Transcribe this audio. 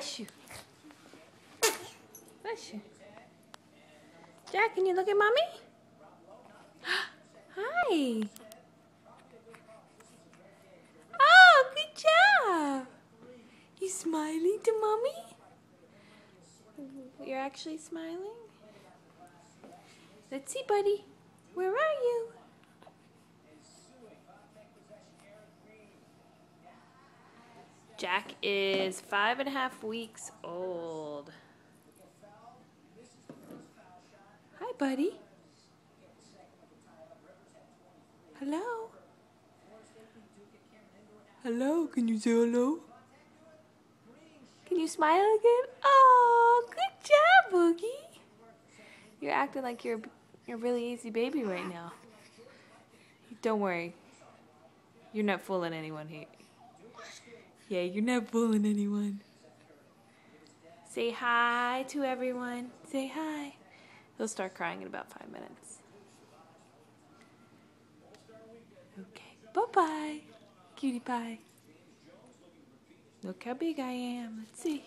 Bless you. Bless you. Jack, can you look at mommy? Hi. Oh, good job. You smiling to mommy? You're actually smiling? Let's see, buddy. Where are you? Jack is 5.5 weeks old. Hi, buddy. Hello? Hello? Can you say hello? Can you smile again? Oh, good job, Boogie. You're acting like you're a really easy baby right now. Don't worry. You're not fooling anyone here. Yeah, you're not fooling anyone. Say hi to everyone. Say hi. He'll start crying in about 5 minutes. Okay, bye-bye, cutie pie. Look how big I am. Let's see.